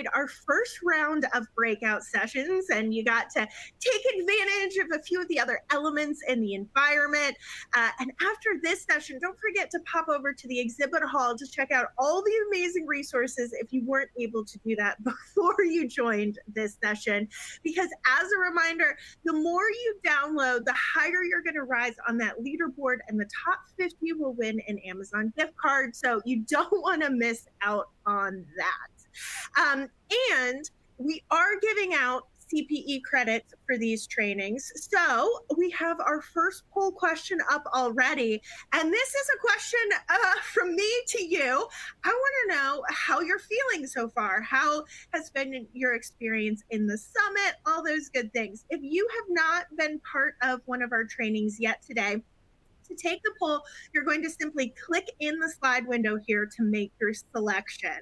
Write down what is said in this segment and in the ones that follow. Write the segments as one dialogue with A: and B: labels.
A: enjoyed our first round of breakout sessions and you got to take advantage of a few of the other elements in the environment. And after this session, don't forget to pop over to the exhibit hall to check out all the amazing resources if you weren't able to do that before you joined this session. Because as a reminder, the more you download, the higher you're going to rise on that leaderboard, and the top 50 will win an Amazon gift card. So you don't want to miss out on that. And we are giving out CPE credits for these trainings. So we have our first poll question up already. And this is a question from me to you. I want to know how you're feeling so far. How has been your experience in the summit? All those good things. If you have not been part of one of our trainings yet today, to take the poll, you're going to simply click in the slide window here to make your selection.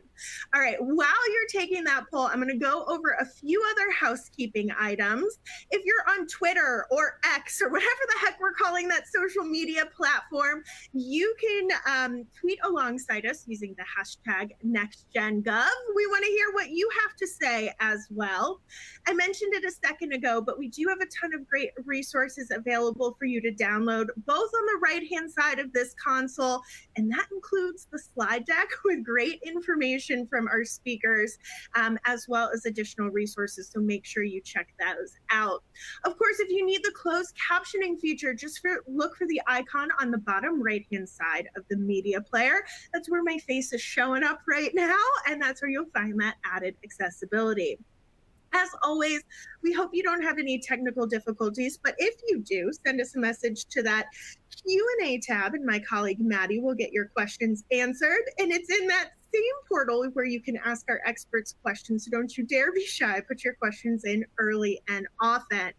A: All right, while you're taking that poll, I'm going to go over a few other housekeeping items. If you're on Twitter or X or whatever the heck we're calling that social media platform, you can tweet alongside us using the hashtag NextGenGov. We want to hear what you have to say as well. I mentioned it a second ago, but we do have a ton of great resources available for you to download, both on the right-hand side of this console, and that includes the slide deck with great information from our speakers, as well as additional resources, so make sure you check those out. Of course, if you need the closed captioning feature, just look for the icon on the bottom right-hand side of the media player. That's where my face is showing up right now, and that's where you'll find that added accessibility. As always, we hope you don't have any technical difficulties, but if you do, send us a message to that Q&A tab, and my colleague Maddie will get your questions answered. And it's in that same portal where you can ask our experts questions, so don't you dare be shy. Put your questions in early and often.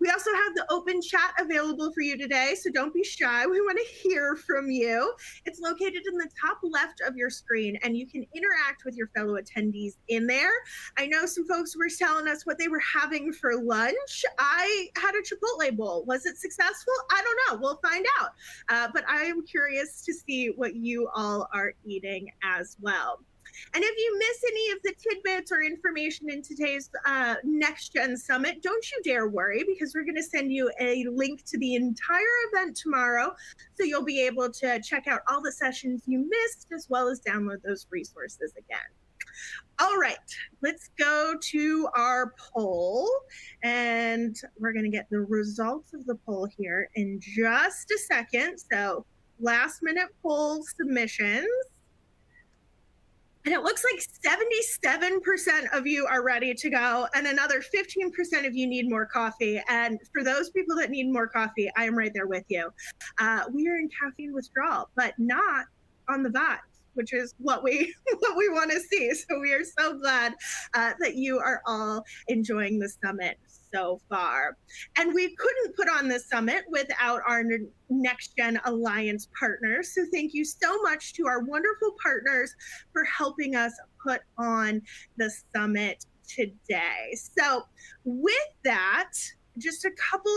A: We also have the open chat available for you today, so don't be shy. We want to hear from you. It's located in the top left of your screen, and you can interact with your fellow attendees in there. I know some folks were telling us what they were having for lunch. I had a Chipotle bowl. Was it successful? I don't know. We'll find out. But I am curious to see what you all are eating as well. And if you miss any of the tidbits or information in today's NextGen Summit, don't you dare worry, because we're going to send you a link to the entire event tomorrow, so you'll be able to check out all the sessions you missed, as well as download those resources again. All right, let's go to our poll, and we're going to get the results of the poll here in just a second. So last minute poll submissions. And it looks like 77% of you are ready to go, and another 15% of you need more coffee. And for those people that need more coffee, I am right there with you. We are in caffeine withdrawal, but not on the vibes, which is what we want to see. So we are so glad that you are all enjoying the summit so far. And we couldn't put on this summit without our NextGen Alliance partners. So thank you so much to our wonderful partners for helping us put on the summit today. So with that, just a couple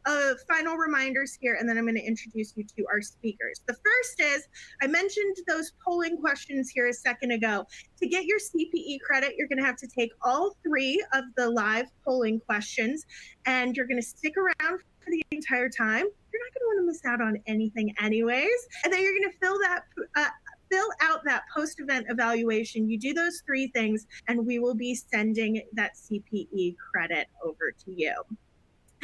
A: of final reminders here, and then I'm going to introduce you to our speakers. The first is, I mentioned those polling questions here a second ago. To get your CPE credit, you're going to have to take all 3 of the live polling questions, and you're going to stick around for the entire time. You're not going to want to miss out on anything anyways. And then you're going to fill out that post-event evaluation. You do those 3 things, and we will be sending that CPE credit over to you.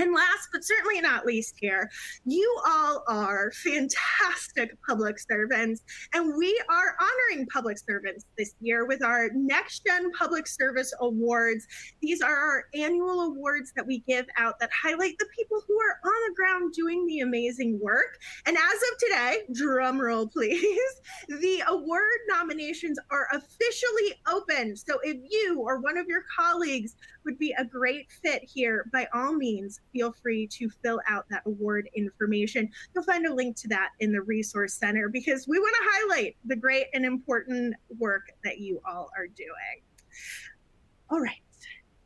A: And last, but certainly not least here, you all are fantastic public servants, and we are honoring public servants this year with our NextGen Public Service Awards. These are our annual awards that we give out that highlight the people who are on the ground doing the amazing work. And as of today, drum roll please, the award nominations are officially open. So if you or one of your colleagues would be a great fit here, by all means, feel free to fill out that award information. You'll find a link to that in the Resource Center, because we want to highlight the great and important work that you all are doing. All right.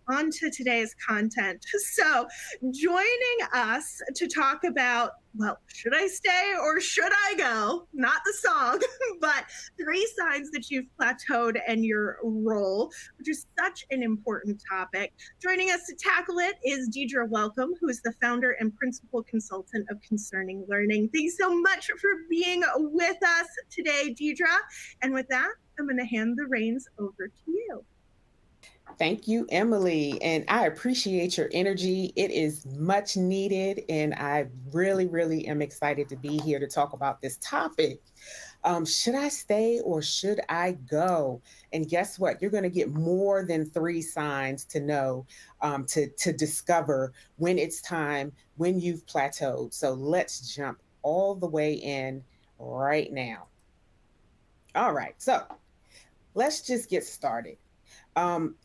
A: on to today's content. So, joining us to talk about, well, should I stay or should I go? Not the song, but 3 signs that you've plateaued in your role, which is such an important topic. Joining us to tackle it is Deidre Welcome, who is the founder and principal consultant of Concerning Learning. Thanks so much for being with us today, Deidre. And with that, I'm going to hand the reins over to you.
B: Thank you, Emily. And I appreciate your energy. It is much needed. And I really, really am excited to be here to talk about this topic. Should I stay or should I go? And guess what? You're going to get more than 3 signs to know, to discover when it's time, when you've plateaued. So let's jump all the way in right now. All right. So let's just get started.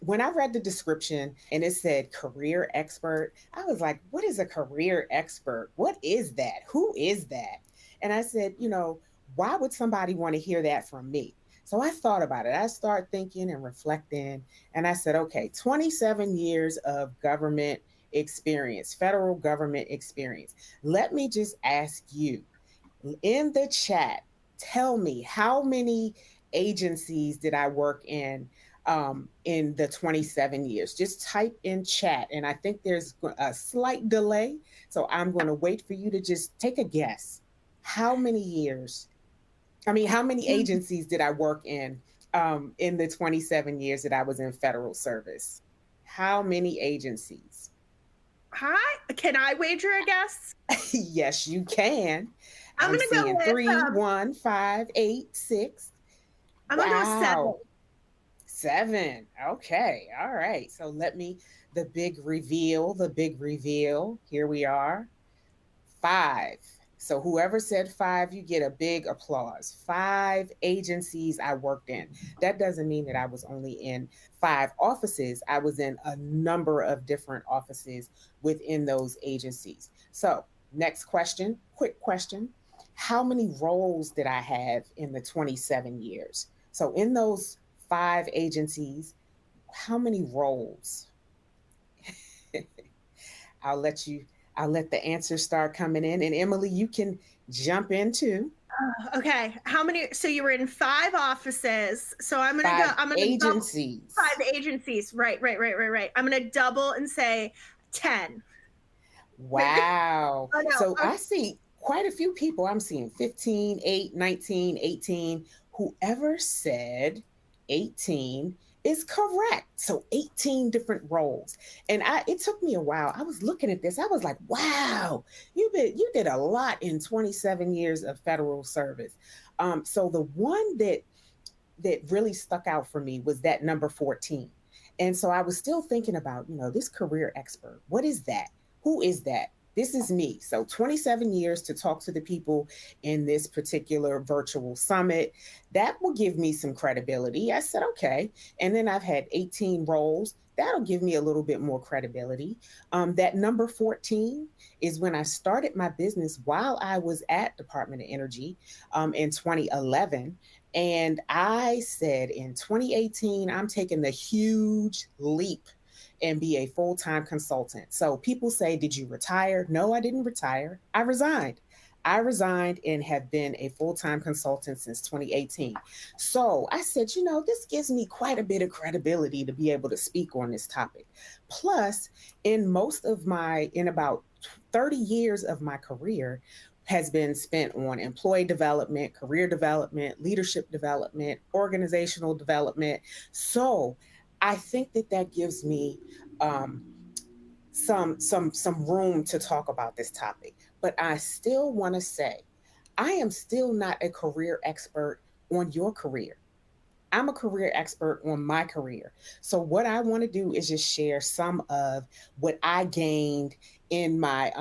B: When I read the description and it said career expert, I was like, what is a career expert? What is that? Who is that? And I said, why would somebody want to hear that from me? So I thought about it. I started thinking and reflecting, and I said, okay, 27 years of government experience, federal government experience. Let me just ask you in the chat, tell me how many agencies did I work in the 27 years? Just type in chat. And I think there's a slight delay. So I'm going to wait for you to just take a guess. How many agencies did I work in the 27 years that I was in federal service? How many agencies?
A: Hi, can I wager a guess?
B: Yes, you can.
A: I'm going to go with
B: 3, 1, 5, 8, 6.
A: I'm going to go 7.
B: 7. Okay. All right. So the big reveal. Here we are. 5. So whoever said 5, you get a big applause. 5 agencies I worked in. That doesn't mean that I was only in 5 offices. I was in a number of different offices within those agencies. So next question, quick question. How many roles did I have in the 27 years? So in those 5 agencies, how many roles? I'll let the answers start coming in. And Emily, you can jump in too.
A: Okay. How many? So you were in 5 offices. So I'm going to go. I'm going to
B: agencies.
A: 5 agencies. Right. I'm going to double and say 10.
B: Wow.
A: Oh, no.
B: So I see quite a few people. I'm seeing 15, 8, 19, 18. Whoever said 18 is correct. So 18 different roles. And it took me a while. I was looking at this. I was like, wow, you did a lot in 27 years of federal service. So the one that really stuck out for me was that number 14. And so I was still thinking about, this career expert. What is that? Who is that? This is me. So 27 years to talk to the people in this particular virtual summit. That will give me some credibility. I said, okay. And then I've had 18 roles. That'll give me a little bit more credibility. That number 14 is when I started my business while I was at Department of Energy in 2011. And I said in 2018, I'm taking the huge leap and be a full-time consultant. So people say, did you retire? No, I didn't retire. I resigned. And have been a full-time consultant since 2018. So I said, this gives me quite a bit of credibility to be able to speak on this topic. Plus, in about 30 years of my career has been spent on employee development, career development, leadership development, organizational development. So I think that gives me some room to talk about this topic. But I still want to say, I am still not a career expert on your career. I'm a career expert on my career. So what I want to do is just share some of what I gained in my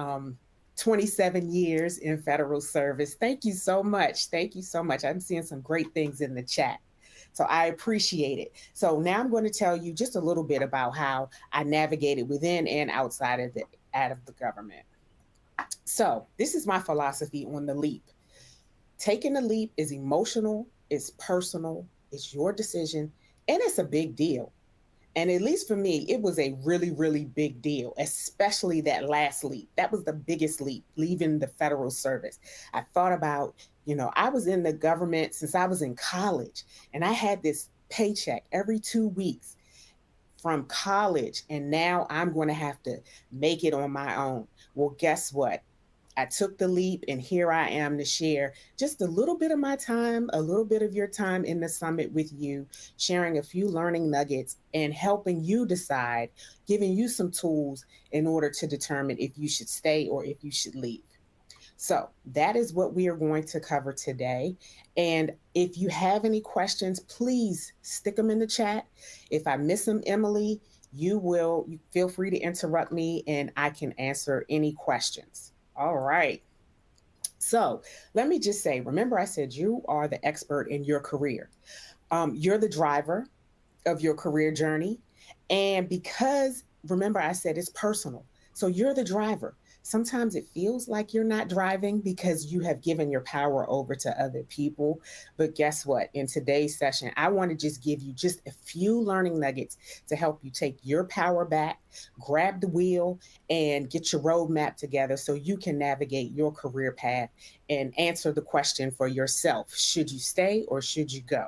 B: 27 years in federal service. Thank you so much. I'm seeing some great things in the chat. So I appreciate it. So now I'm going to tell you just a little bit about how I navigated within and outside of the government. So this is my philosophy on the leap. Taking the leap is emotional, it's personal, it's your decision, and it's a big deal. And at least for me, it was a really, really big deal, especially that last leap. That was the biggest leap, leaving the federal service. I thought about, I was in the government since I was in college, and I had this paycheck every 2 weeks from college, and now I'm going to have to make it on my own. Well, guess what? I took the leap, and here I am to share just a little bit of my time, a little bit of your time in the summit with you, sharing a few learning nuggets and helping you decide, giving you some tools in order to determine if you should stay or if you should leave. So that is what we are going to cover today. And if you have any questions, please stick them in the chat. If I miss them, Emily, you feel free to interrupt me and I can answer any questions. All right. So let me just say, remember I said you are the expert in your career. You're the driver of your career journey. And because, remember I said it's personal. So you're the driver. Sometimes it feels like you're not driving because you have given your power over to other people. But guess what? In today's session, I want to just give you just a few learning nuggets to help you take your power back, grab the wheel, and get your roadmap together so you can navigate your career path and answer the question for yourself. Should you stay or should you go?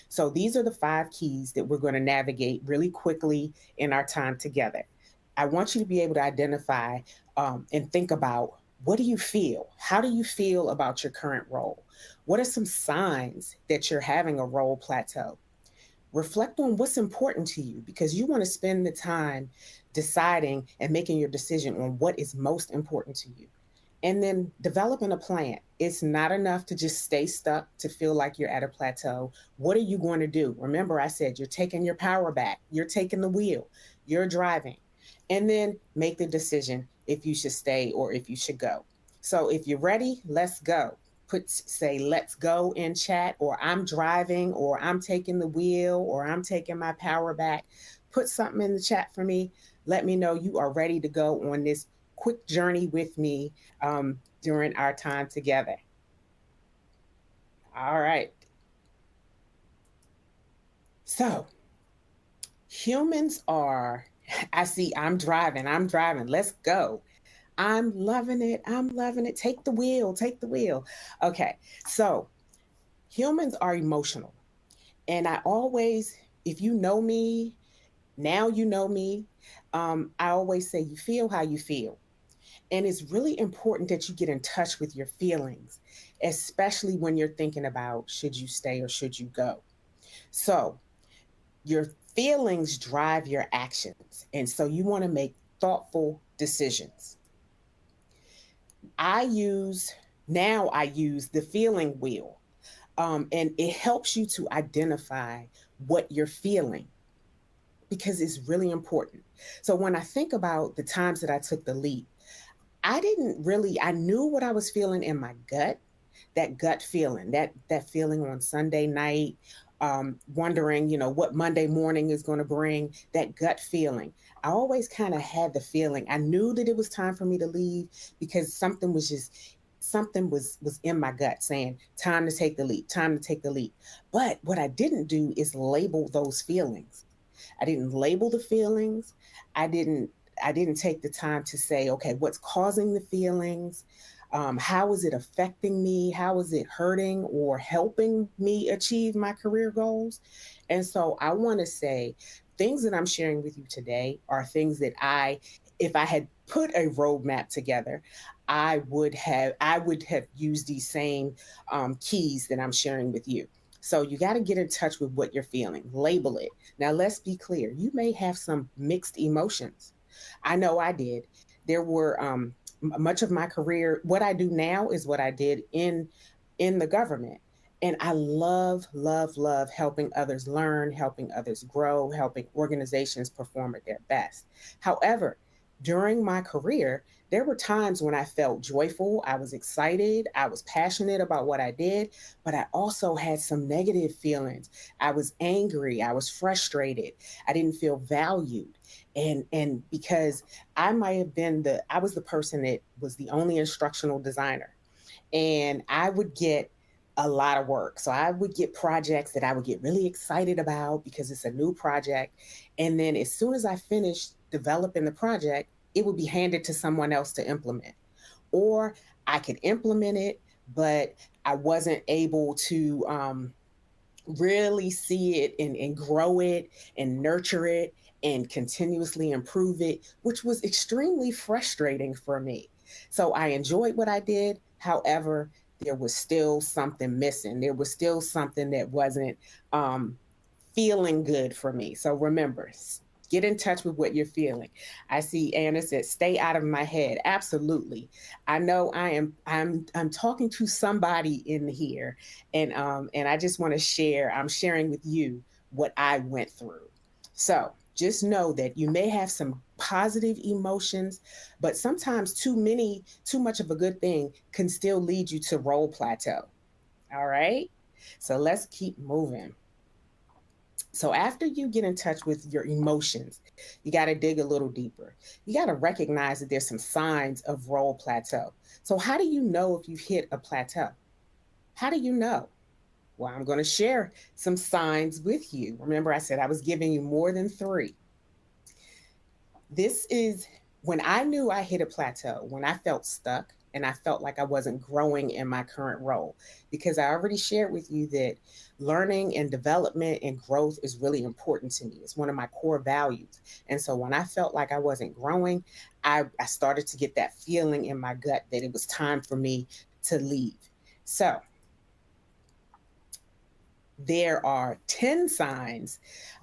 B: So these are the 5 keys that we're going to navigate really quickly in our time together. I want you to be able to identify and think about, what do you feel? How do you feel about your current role? What are some signs that you're having a role plateau? Reflect on what's important to you, because you want to spend the time deciding and making your decision on what is most important to you. And then developing a plan. It's not enough to just stay stuck, to feel like you're at a plateau. What are you going to do? Remember, I said you're taking your power back. You're taking the wheel. You're driving. And then make the decision if you should stay or if you should go. So if you're ready, let's go. Say let's go in chat, or I'm driving, or I'm taking the wheel, or I'm taking my power back. Put something in the chat for me. Let me know you are ready to go on this quick journey with me during our time together. All right. So humans are, I see I'm driving. Let's go. I'm loving it. Take the wheel. Okay. So humans are emotional. And I always, if you know me, now you know me, I always say you feel how you feel. And it's really important that you get in touch with your feelings, especially when you're thinking about should you stay or should you go. So your feelings drive your actions. And so you want to make thoughtful decisions. I use the feeling wheel, and it helps you to identify what you're feeling, because it's really important. So when I think about the times that I took the leap, I knew what I was feeling in my gut, that gut feeling, that feeling on Sunday night, wondering, what Monday morning is going to bring, that gut feeling. I always kind of had the feeling. I knew that it was time for me to leave, because something was in my gut saying, time to take the leap. But what I didn't do is label those feelings. I didn't label the feelings. I didn't take the time to say, okay, what's causing the feelings? How is it affecting me? How is it hurting or helping me achieve my career goals? And so I want to say, things that I'm sharing with you today are things that if I had put a roadmap together, I would have used these same keys that I'm sharing with you. So you got to get in touch with what you're feeling, label it. Now, let's be clear. You may have some mixed emotions. I know I did. There were much of my career. What I do now is what I did in the government. And I love helping others learn, helping others grow, helping organizations perform at their best. However, during my career, there were times when I felt joyful, I was excited, I was passionate about what I did, but I also had some negative feelings. I was angry, I was frustrated, I didn't feel valued. And because I was the person that was the only instructional designer. And I would get a lot of work. So I would get projects that I would get really excited about because it's a new project. And then as soon as I finished developing the project, it would be handed to someone else to implement. Or I could implement it, but I wasn't able to really see it and grow it and nurture it and continuously improve it, which was extremely frustrating for me. So I enjoyed what I did. However, there was still something missing. There was still something that wasn't um, feeling good for me. So remember, get in touch with what you're feeling. I see Anna said, "Stay out of my head." Absolutely. I know I'm talking to somebody in here, and I just want to share. I'm sharing with you what I went through. So just know that you may have some positive emotions, but sometimes too much of a good thing can still lead you to role plateau. All right. So let's keep moving. So after you get in touch with your emotions, you got to dig a little deeper. You got to recognize that there's some signs of role plateau. So how do you know if you've hit a plateau? How do you know? Well, I'm going to share some signs with you. Remember, I said I was giving you more than three. This is when I knew I hit a plateau, when I felt stuck and I felt like I wasn't growing in my current role. Because I already shared with you that learning and development and growth is really important to me. It's one of my core values. And so when I felt like I wasn't growing, I started to get that feeling in my gut that it was time for me to leave. So there are 10 signs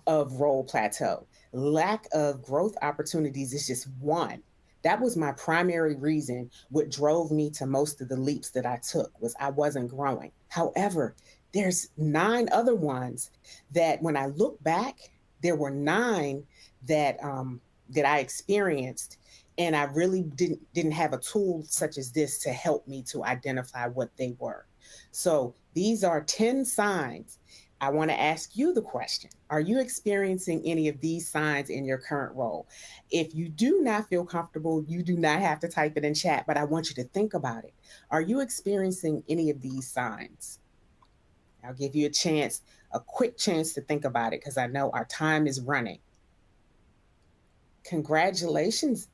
B: of role plateau. Lack of growth opportunities is just one. That was my primary reason. What drove me to most of the leaps that I took was I wasn't growing. However, there's 9 other ones that when I look back, there were 9 that I experienced, and I really didn't have a tool such as this to help me to identify what they were. So these are 10 signs. I want to ask you the question. Are you experiencing any of these signs in your current role? If you do not feel comfortable, you do not have to type it in chat, but I want you to think about it. Are you experiencing any of these signs? I'll give you a quick chance to think about it because I know our time is running. Congratulations.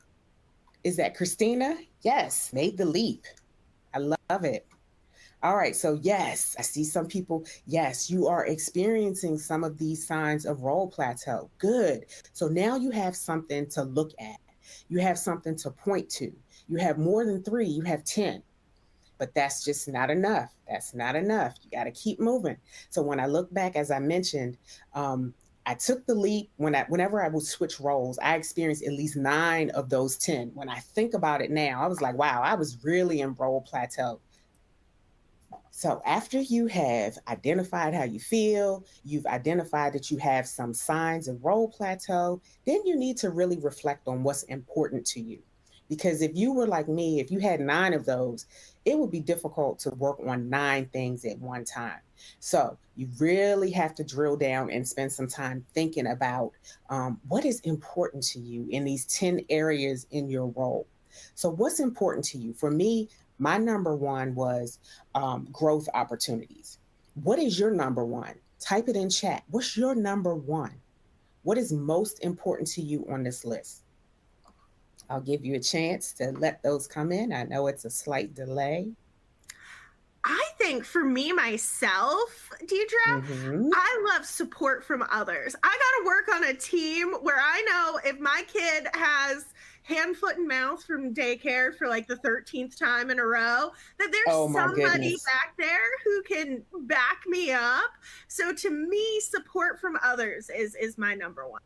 B: Is that Christina? Yes, made the leap. I love it. All right, so yes, I see some people. Yes, you are experiencing some of these signs of role plateau. Good. So now you have something to look at. You have something to point to. You have more than 3, you have 10. But that's just not enough. That's not enough. You got to keep moving. So when I look back, as I mentioned, I took the leap whenever I would switch roles. I experienced at least 9 of those 10. When I think about it now, I was like, wow, I was really in role plateau. So after you have identified how you feel, you've identified that you have some signs of role plateau, then you need to really reflect on what's important to you. Because if you were like me, if you had 9 of those, it would be difficult to work on 9 things at one time. So you really have to drill down and spend some time thinking about what is important to you in these 10 areas in your role. So what's important to you? For me, my number one was growth opportunities. What is your number one? Type it in chat. What's your number one? What is most important to you on this list? I'll give you a chance to let those come in. I know it's a slight delay.
A: I think for me, myself, Deidre,
B: Mm-hmm.
A: I love support from others. I got to work on a team where I know if my kid has hand, foot, and mouth from daycare for like the 13th time in a row, that there's
B: Oh my
A: somebody
B: goodness.
A: back there who can back me up. So to me, support from others is my number one.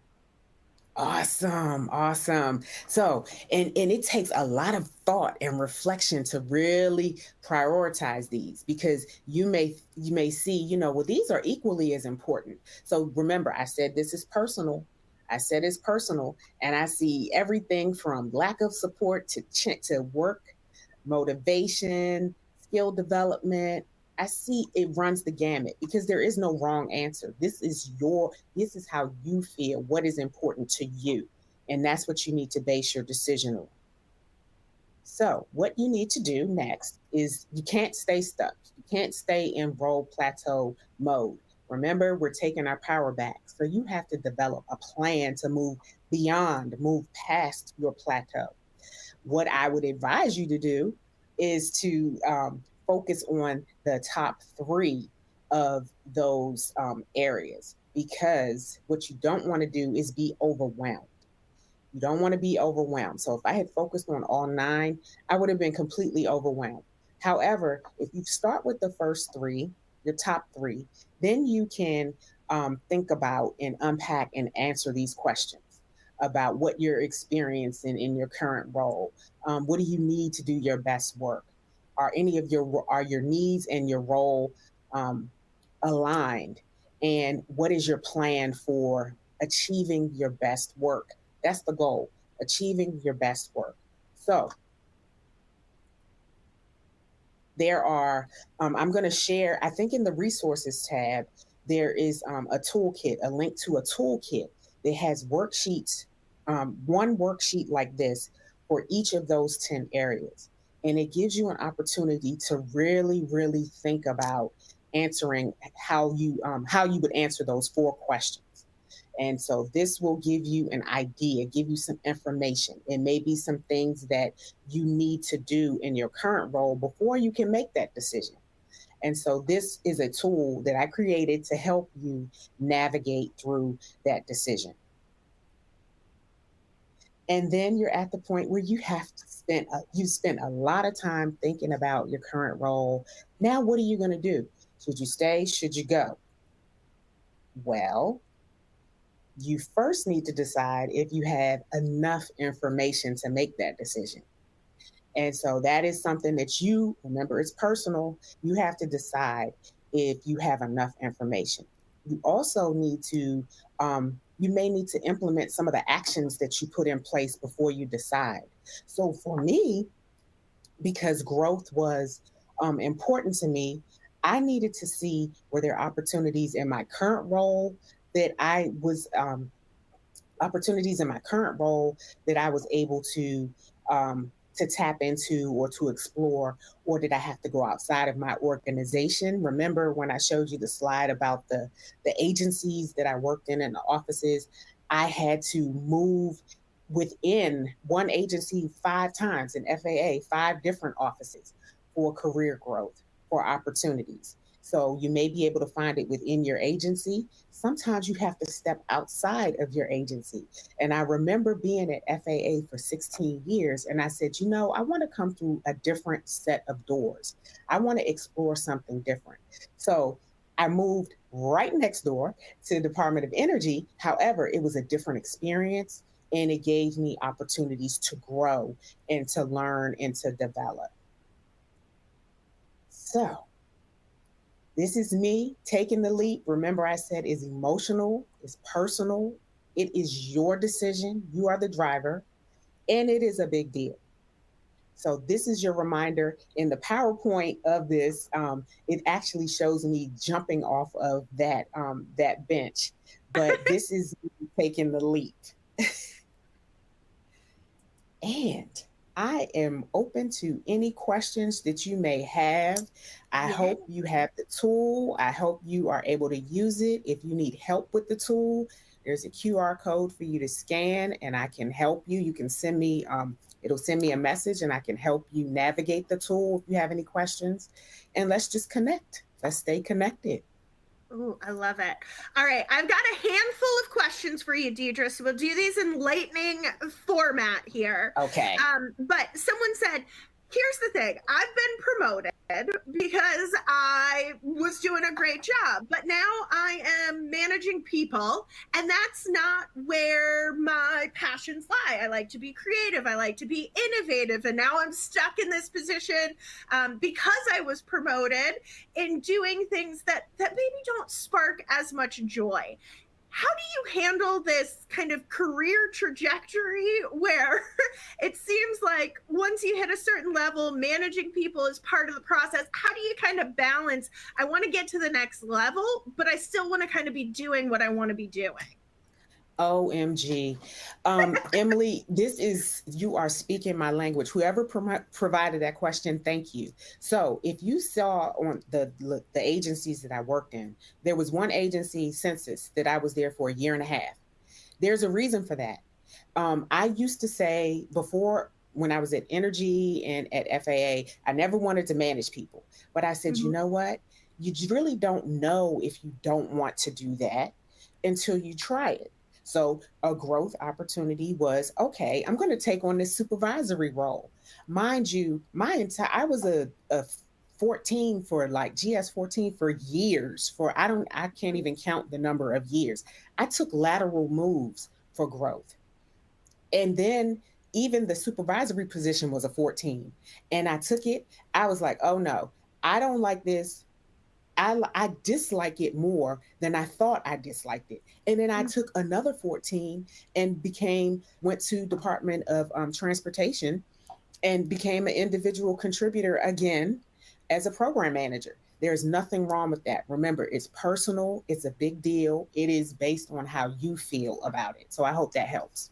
B: Awesome, awesome. So, and it takes a lot of thought and reflection to really prioritize these because you may see, well, these are equally as important. So remember, I said this is personal. I said it's personal, and I see everything from lack of support to work, motivation, skill development. I see it runs the gamut because there is no wrong answer. This is how you feel, what is important to you. And that's what you need to base your decision on. So, what you need to do next is you can't stay stuck. You can't stay in role plateau mode. Remember, we're taking our power back. So, you have to develop a plan to move beyond, move past your plateau. What I would advise you to do is to focus on the top three of those areas, because what you don't want to do is be overwhelmed. You don't want to be overwhelmed. So if I had focused on all nine, I would have been completely overwhelmed. However, if you start with the first three, your top three, then you can think about and unpack and answer these questions about what you're experiencing in your current role. What do you need to do your best work? Are your needs and your role um, aligned? And what is your plan for achieving your best work? That's the goal, achieving your best work. So there are, I'm going to share, I think in the resources tab, there is a toolkit, a link to a toolkit that has worksheets, one worksheet like this for each of those 10 areas. And it gives you an opportunity to really, really think about answering how you would answer those 4 questions. And so this will give you an idea, give you some information, and maybe some things that you need to do in your current role before you can make that decision. And so this is a tool that I created to help you navigate through that decision. And then you're at the point where you spent a lot of time thinking about your current role. Now, what are you going to do? Should you stay? Should you go? Well, you first need to decide if you have enough information to make that decision. And so that is something that you remember, it's personal. You have to decide if you have enough information. You also need to, you may need to implement some of the actions that you put in place before you decide. So for me, because growth was important to me, I needed to see were there opportunities in my current role that I was opportunities in my current role that I was able to tap into or to explore, or did I have to go outside of my organization? Remember when I showed you the slide about the agencies that I worked in the offices? I had to move within one agency 5 times in FAA, 5 different offices for career growth, for opportunities. So you may be able to find it within your agency. Sometimes you have to step outside of your agency. And I remember being at FAA for 16 years, and I said, I want to come through a different set of doors. I want to explore something different. So I moved right next door to the Department of Energy. However, it was a different experience, and it gave me opportunities to grow and to learn and to develop. So this is me taking the leap. Remember, I said it's emotional, it's personal, it is your decision. You are the driver, and it is a big deal. So this is your reminder. In the PowerPoint of this, it actually shows me jumping off of that bench, but this is me taking the leap. And I am open to any questions that you may have. I hope you have the tool. I hope you are able to use it. If you need help with the tool, there's a QR code for you to scan, and I can help you. You can send me, it'll send me a message, and I can help you navigate the tool if you have any questions. And let's just connect. Let's stay connected.
A: Ooh, I love it. All right, I've got a handful of questions for you, Deidre. So we'll do these in lightning format here.
B: Okay.
A: But someone said, here's the thing. I've been promoted because I was doing a great job, but now I am managing people, and that's not where my passions lie. I like to be creative. I like to be innovative. And now I'm stuck in this position because I was promoted in doing things that maybe don't spark as much joy. How do you handle this kind of career trajectory where it seems like once you hit a certain level, managing people is part of the process? How do you kind of balance, I want to get to the next level, but I still want to kind of be doing what I want to be doing?
B: OMG. Emily, you are speaking my language. Whoever provided that question, thank you. So if you saw on the agencies that I worked in, there was one agency, Census, that I was there for a year and a half. There's a reason for that. I used to say before, when I was at Energy and at FAA, I never wanted to manage people. But I said, you
A: Mhm.
B: know what? You really don't know if you don't want to do that until you try it. So a growth opportunity was, okay, I'm going to take on this supervisory role. Mind you, I was a 14 for like GS 14 for years. I can't even count the number of years. I took lateral moves for growth. And then even the supervisory position was a 14. And I took it. I was like, oh no, I don't like this. I dislike it more than I thought I disliked it. And then I took another 14 and went to Department of Transportation and became an individual contributor again as a program manager. There's nothing wrong with that. Remember, it's personal, it's a big deal. It is based on how you feel about it. So I hope that helps.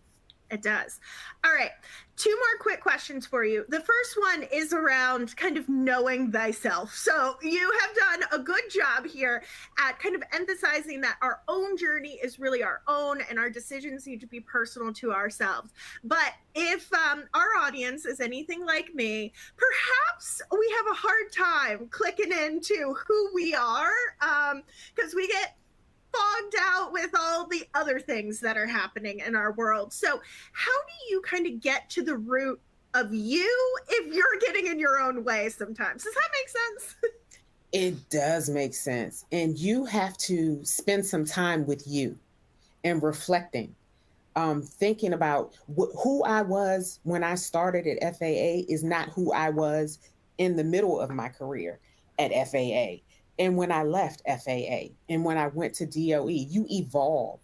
A: It does. All right. Two more quick questions for you. The first one is around kind of knowing thyself. So you have done a good job here at kind of emphasizing that our own journey is really our own and our decisions need to be personal to ourselves. But if our audience is anything like me, perhaps we have a hard time clicking into who we are because we get fogged out with all the other things that are happening in our world. So how do you kind of get to the root of you if you're getting in your own way sometimes? Does that make sense?
B: It does make sense. And you have to spend some time with you and reflecting, thinking about who I was when I started at FAA is not who I was in the middle of my career at FAA. And when I left FAA and when I went to DOE, you evolve.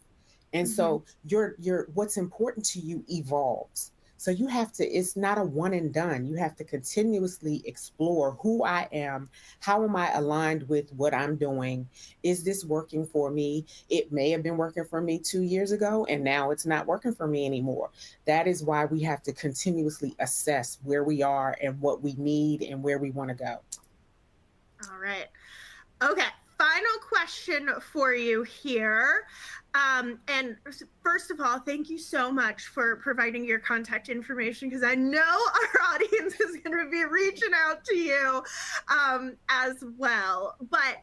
B: And so your what's important to you evolves. So you have to, it's not a one and done. You have to continuously explore who I am. How am I aligned with what I'm doing? Is this working for me? It may have been working for me 2 years ago, and now it's not working for me anymore. That is why we have to continuously assess where we are and what we need and where we want to go.
A: All right. Okay. Final question for you here. And first of all, thank you so much for providing your contact information because I know our audience is going to be reaching out to you as well. But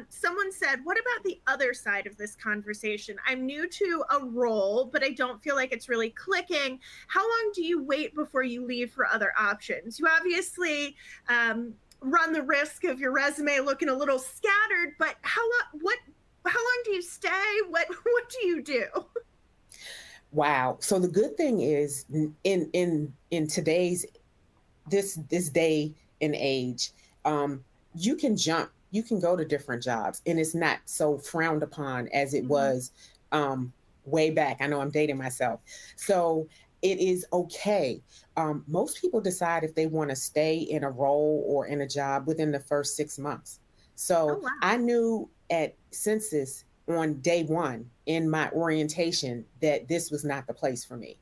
A: someone said, what about the other side of this conversation? I'm new to a role, but I don't feel like it's really clicking. How long do you wait before you leave for other options? You obviously run the risk of your resume looking a little scattered, but how long do you stay? What do you do?
B: Wow. So the good thing is in today's this day and age, you can jump, you can go to different jobs, and it's not so frowned upon as it was way back. I know I'm dating myself. So it is okay. Most people decide if they want to stay in a role or in a job within the first 6 months. So
A: Wow.
B: I knew at Census on day one in my orientation that this was not the place for me.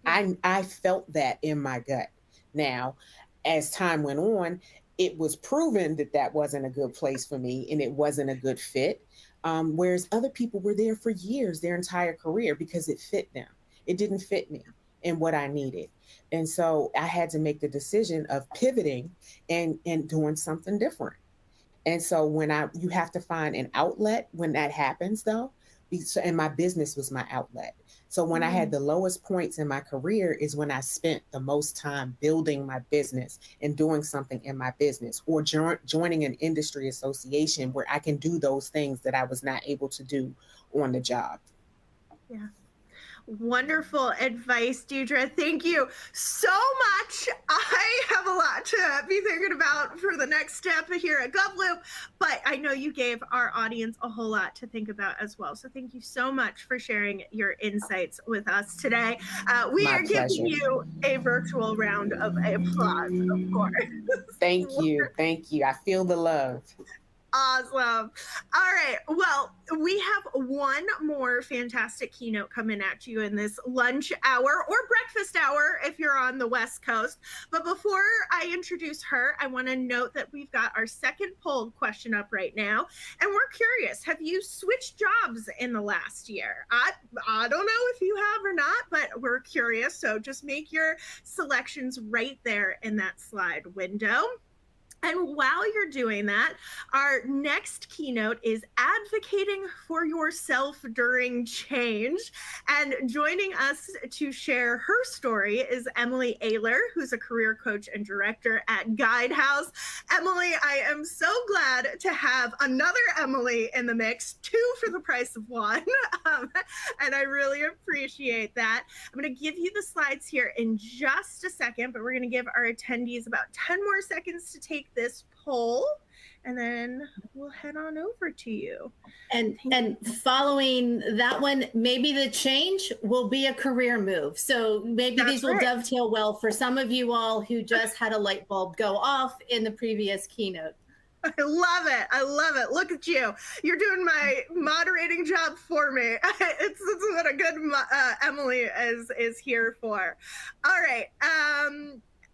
B: I felt that in my gut. Now, as time went on, it was proven that that wasn't a good place for me and it wasn't a good fit. Whereas other people were there for years, their entire career, because it fit them. It didn't fit me and what I needed. And so I had to make the decision of pivoting and doing something different. And so you have to find an outlet when that happens though. And my business was my outlet. So when I had the lowest points in my career is when I spent the most time building my business and doing something in my business or joining an industry association where I can do those things that I was not able to do on the job.
A: Yeah. Wonderful advice, Deidre. Thank you so much. I have a lot to be thinking about for the next step here at GovLoop, but I know you gave our audience a whole lot to think about as well. So thank you so much for sharing your insights with us today. We
B: My
A: are
B: pleasure.
A: giving you a virtual round of applause, of course.
B: Thank you. Thank you. I feel the love.
A: Awesome. All right. Well, we have one more fantastic keynote coming at you in this lunch hour or breakfast hour if you're on the West Coast. But before I introduce her, I want to note that we've got our second poll question up right now. And we're curious, have you switched jobs in the last year? I don't know if you have or not, but we're curious. So just make your selections right there in that slide window. And while you're doing that, our next keynote is advocating for yourself during change. And joining us to share her story is Emily Ayler, who's a career coach and director at Guidehouse. Emily, I am so glad to have another Emily in the mix, two for the price of one. And I really appreciate that. I'm going to give you the slides here in just a second, but we're going to give our attendees about 10 more seconds to take this poll, and then we'll head on over to you.
C: And following that one, maybe the change will be a career move. So maybe these will dovetail well for some of you all who just had a light bulb go off in the previous keynote.
A: I love it. I love it. Look at you. You're doing my moderating job for me. It's what a good Emily is here for. All right.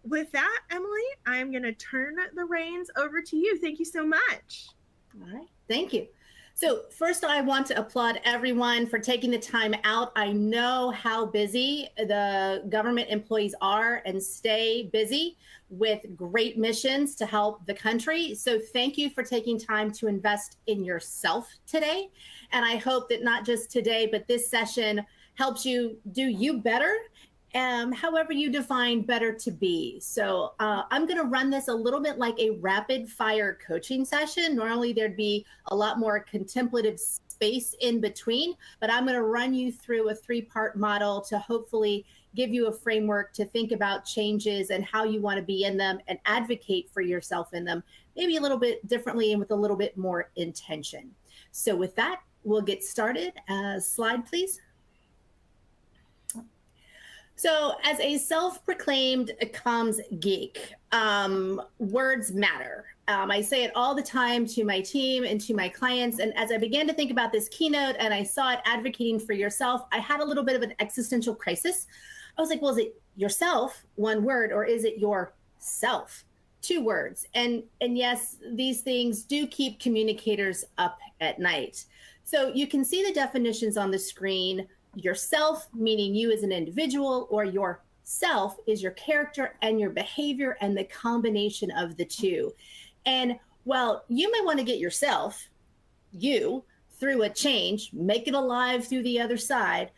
A: With that, Emily, I'm going to turn the reins over to you. Thank you so much.
C: All right. Thank you. So first, I want to applaud everyone for taking the time out. I know how busy the government employees are and stay busy with great missions to help the country. So thank you for taking time to invest in yourself today. And I hope that not just today, but this session helps you do you better. However you define better to be. So I'm going to run this a little bit like a rapid fire coaching session. Normally there'd be a lot more contemplative space in between, but I'm going to run you through a 3-part model to hopefully give you a framework to think about changes and how you want to be in them and advocate for yourself in them, maybe a little bit differently and with a little bit more intention. So with that, we'll get started. Slide, please. So as a self-proclaimed comms geek, words matter. I say it all the time to my team and to my clients. And as I began to think about this keynote and I saw it advocating for yourself, I had a little bit of an existential crisis. I was like, well, is it yourself, one word, or is it yourself, 2 words? And yes, these things do keep communicators up at night. So you can see the definitions on the screen. Yourself, meaning you as an individual, or yourself is your character and your behavior and the combination of the two. And while you may want to get yourself, you, through a change, make it alive through the other side,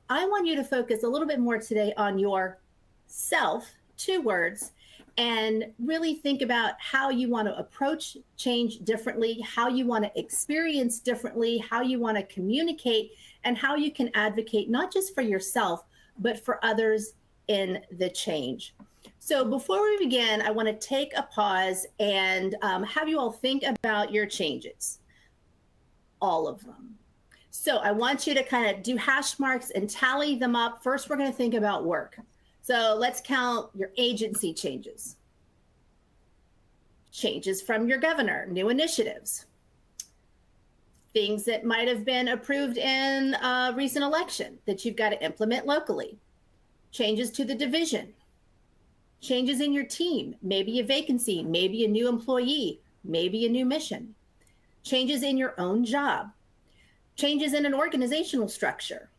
C: I want you to focus a little bit more today on yourself, 2 words, and really think about how you want to approach change differently, how you want to experience differently, how you want to communicate, and how you can advocate not just for yourself, but for others in the change. So before we begin, I want to take a pause and have you all think about your changes, all of them. So I want you to kind of do hash marks and tally them up. First, we're going to think about work. So let's count your agency changes. Changes from your governor, new initiatives. Things that might have been approved in a recent election that you've got to implement locally. Changes to the division. Changes in your team, maybe a vacancy, maybe a new employee, maybe a new mission. Changes in your own job. Changes in an organizational structure.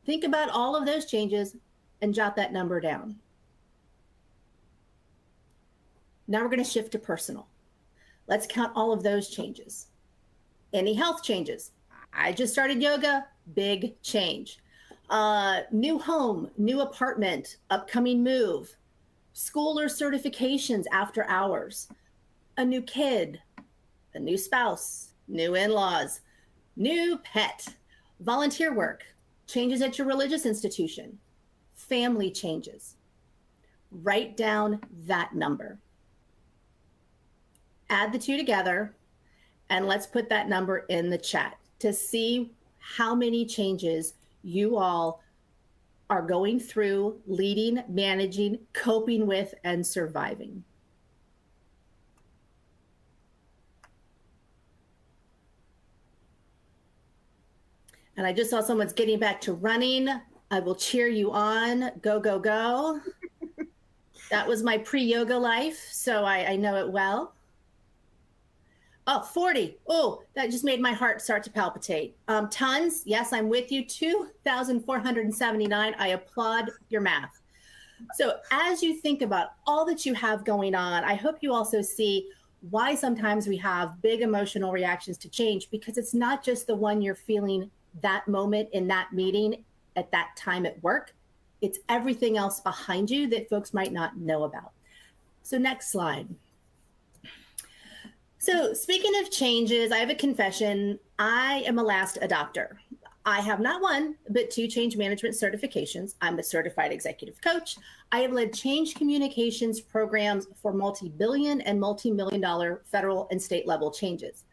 C: Think about all of those changes and jot that number down. Now we're going to shift to personal. Let's count all of those changes. Any health changes? I just started yoga, big change. New home, new apartment, upcoming move, school or certifications after hours, a new kid, a new spouse, new in-laws, new pet, volunteer work, changes at your religious institution, family changes. Write down that number. Add the 2 together, and let's put that number in the chat to see how many changes you all are going through, leading, managing, coping with, and surviving. And I just saw someone's getting back to running. I will cheer you on. Go, go, go. That was my pre-yoga life, so I know it well. Oh, 40. Oh, that just made my heart start to palpitate. Tons. Yes, I'm with you. 2,479. I applaud your math. So as you think about all that you have going on, I hope you also see why sometimes we have big emotional reactions to change, because it's not just the one you're feeling that moment in that meeting at that time at work. It's everything else behind you that folks might not know about. So next slide. So speaking of changes, I have a confession. I am a last adopter. I have not one, but 2 change management certifications. I'm a certified executive coach. I have led change communications programs for multi-billion and multi-million dollar federal and state level changes.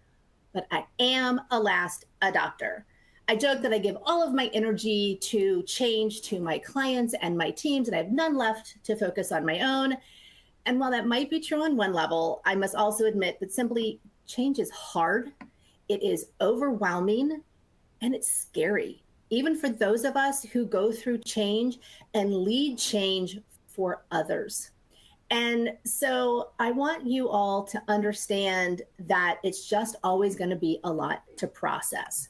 C: But I am a last adopter. I joke that I give all of my energy to change to my clients and my teams, and I have none left to focus on my own. And while that might be true on one level, I must also admit that simply change is hard, it is overwhelming, and it's scary, even for those of us who go through change and lead change for others. And so I want you all to understand that it's just always going to be a lot to process.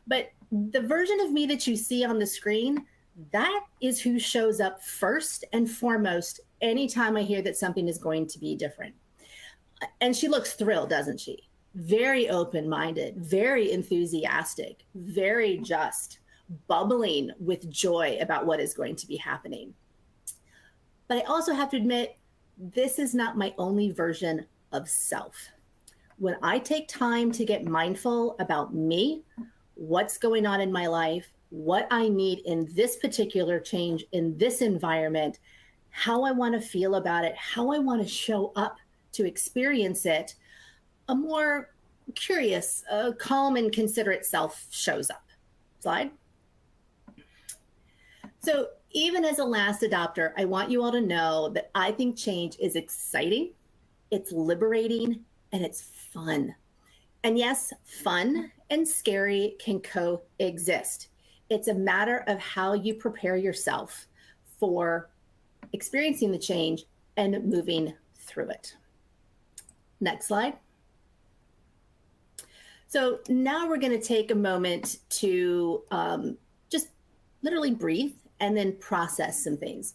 C: But the version of me that you see on the screen, that is who shows up first and foremost anytime I hear that something is going to be different. And she looks thrilled, doesn't she? Very open-minded, very enthusiastic, very just, bubbling with joy about what is going to be happening. But I also have to admit, this is not my only version of self. When I take time to get mindful about me, what's going on in my life, what I need in this particular change, in this environment, how I want to feel about it, how I want to show up to experience it, a more curious, calm and considerate self shows up. Slide. So even as a last adopter, I want you all to know that I think change is exciting, it's liberating, and it's fun. And yes, fun and scary can coexist. It's a matter of how you prepare yourself for experiencing the change and moving through it. Next slide. So now we're going to take a moment to just literally breathe and then process some things.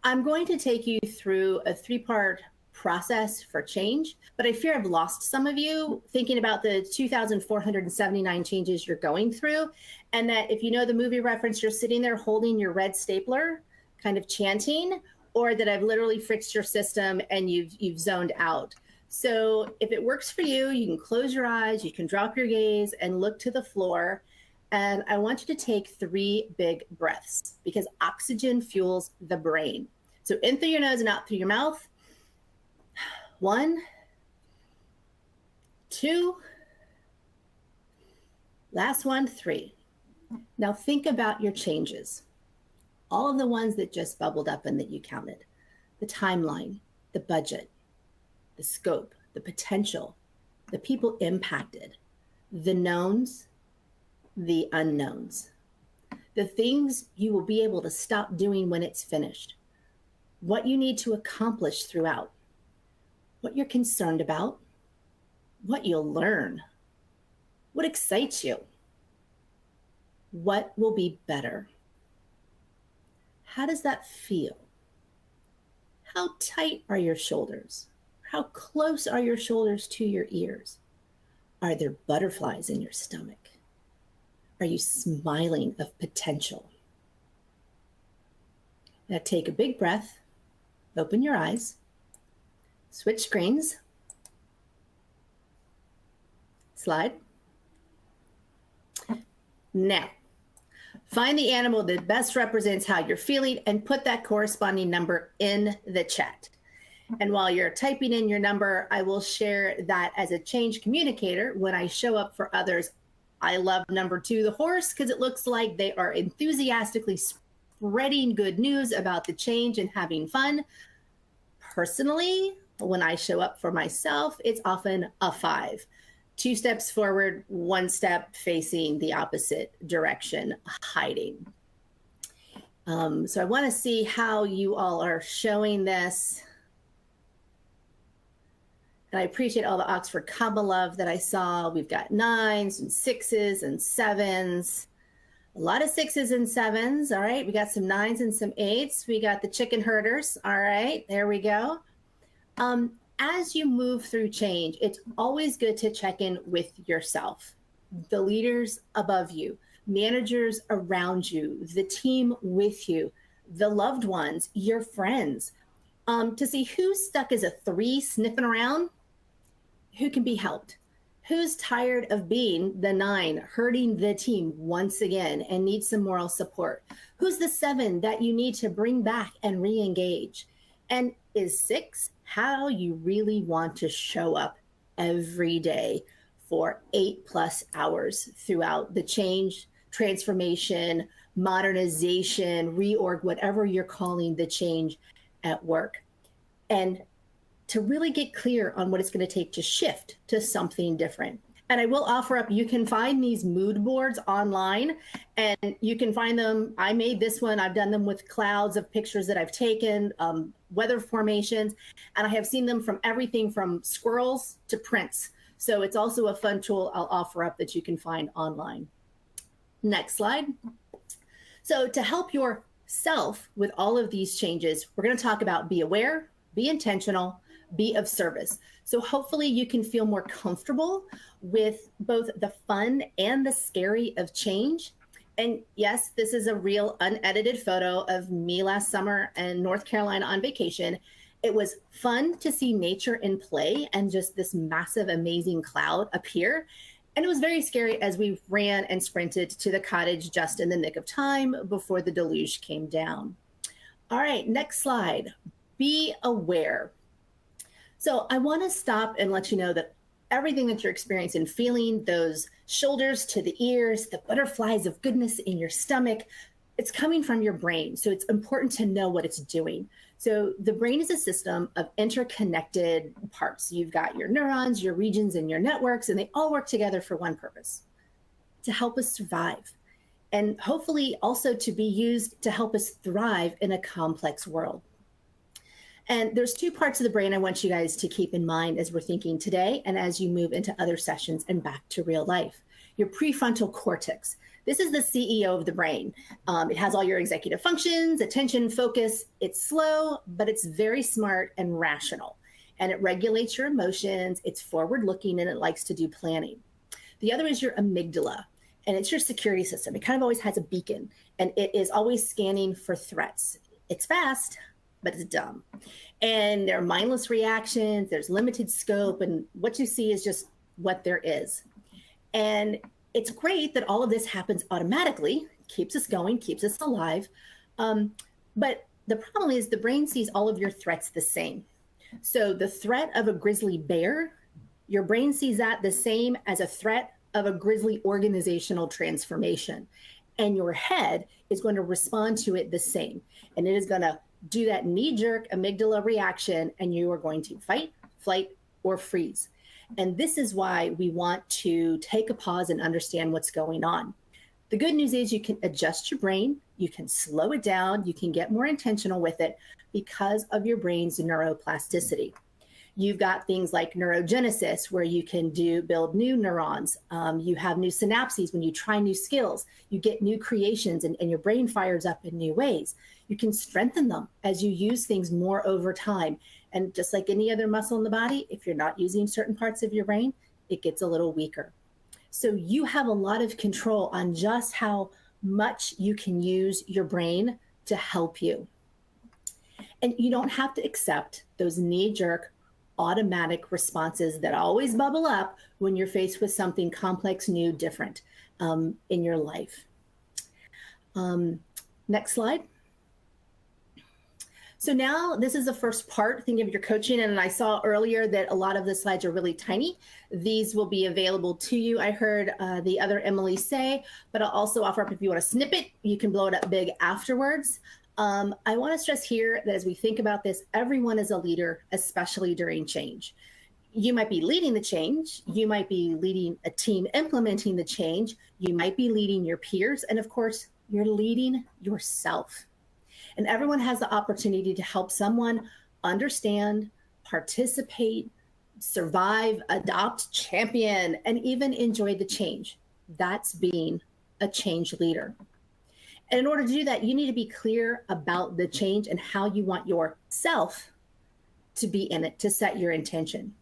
C: I'm going to take you through a 3-part process for change, but I fear I've lost some of you thinking about the 2,479 changes you're going through, and that if you know the movie reference, you're sitting there holding your red stapler, kind of chanting, or that I've literally fixed your system and you've zoned out. So if it works for you, you can close your eyes, you can drop your gaze and look to the floor. And I want you to take 3 big breaths, because oxygen fuels the brain. So in through your nose and out through your mouth. 1, 2, last one, 3. Now think about your changes. All of the ones that just bubbled up and that you counted. The timeline, the budget, the scope, the potential, the people impacted, the knowns, the unknowns, the things you will be able to stop doing when it's finished, what you need to accomplish throughout, what you're concerned about, what you'll learn, what excites you, what will be better. How does that feel? How tight are your shoulders? How close are your shoulders to your ears? Are there butterflies in your stomach? Are you smiling of potential? Now take a big breath, open your eyes, switch screens, slide. Now, find the animal that best represents how you're feeling and put that corresponding number in the chat. And while you're typing in your number, I will share that as a change communicator, when I show up for others, I love number 2, the horse, because it looks like they are enthusiastically spreading good news about the change and having fun. Personally, when I show up for myself, it's often a 5. 2 steps forward, 1 step facing the opposite direction, hiding. So I want to see how you all are showing this. And I appreciate all the Oxford comma love that I saw. We've got 9s and 6s and 7s. A lot of 6s and 7s. All right. We got some 9s and some 8s. We got the chicken herders. All right. There we go. As you move through change, it's always good to check in with yourself, the leaders above you, managers around you, the team with you, the loved ones, your friends, to see who's stuck as a 3 sniffing around, who can be helped, who's tired of being the 9 hurting the team once again and needs some moral support, who's the 7 that you need to bring back and re-engage, and is 6 how you really want to show up every day for 8+ hours throughout the change, transformation, modernization, reorg, whatever you're calling the change at work. And to really get clear on what it's going to take to shift to something different. And I will offer up, you can find these mood boards online and you can find them. I made this one. I've done them with clouds of pictures that I've taken, weather formations, and I have seen them from everything from squirrels to prints. So it's also a fun tool I'll offer up that you can find online. Next slide. So to help yourself with all of these changes, we're going to talk about be aware, be intentional, be of service. So hopefully you can feel more comfortable with both the fun and the scary of change. And yes, this is a real unedited photo of me last summer in North Carolina on vacation. It was fun to see nature in play and just this massive, amazing cloud appear. And it was very scary as we ran and sprinted to the cottage just in the nick of time before the deluge came down. All right, next slide. Be aware. So I want to stop and let you know that everything that you're experiencing, feeling those shoulders to the ears, the butterflies of goodness in your stomach, it's coming from your brain. So it's important to know what it's doing. So the brain is a system of interconnected parts. You've got your neurons, your regions, and your networks, and they all work together for one purpose: to help us survive. And hopefully also to be used to help us thrive in a complex world. And there's 2 parts of the brain I want you guys to keep in mind as we're thinking today and as you move into other sessions and back to real life. Your prefrontal cortex. This is the CEO of the brain. It has all your executive functions, attention, focus. It's slow, but it's very smart and rational. And it regulates your emotions. It's forward-looking and it likes to do planning. The other is your amygdala, and it's your security system. It kind of always has a beacon, and it is always scanning for threats. It's fast, but it's dumb. And there are mindless reactions, there's limited scope, and what you see is just what there is. And it's great that all of this happens automatically, keeps us going, keeps us alive. But the problem is the brain sees all of your threats the same. So the threat of a grizzly bear, your brain sees that the same as a threat of a grizzly organizational transformation. And your head is going to respond to it the same. And it is going to do that knee-jerk amygdala reaction, and you are going to fight, flight, or freeze. And this is why we want to take a pause and understand what's going on. The good news is you can adjust your brain, you can slow it down, you can get more intentional with it because of your brain's neuroplasticity. You've got things like neurogenesis, where you can build new neurons. You have new synapses when you try new skills. You get new creations and your brain fires up in new ways. You can strengthen them as you use things more over time. And just like any other muscle in the body, if you're not using certain parts of your brain, it gets a little weaker. So you have a lot of control on just how much you can use your brain to help you. And you don't have to accept those knee-jerk automatic responses that always bubble up when you're faced with something complex, new, different in your life. Next slide. So now this is the first part, think of your coaching. And I saw earlier that a lot of the slides are really tiny. These will be available to you. I heard the other Emily say, but I'll also offer up if you want to snip it, you can blow it up big afterwards. I want to stress here that as we think about this, everyone is a leader, especially during change. you might be leading the change. You might be leading a team implementing the change. You might be leading your peers. And of course, you're leading yourself. And everyone has the opportunity to help someone understand, participate, survive, adopt, champion, and even enjoy the change. That's being a change leader. And in order to do that, you need to be clear about the change and how you want yourself to be in it, to set your intention.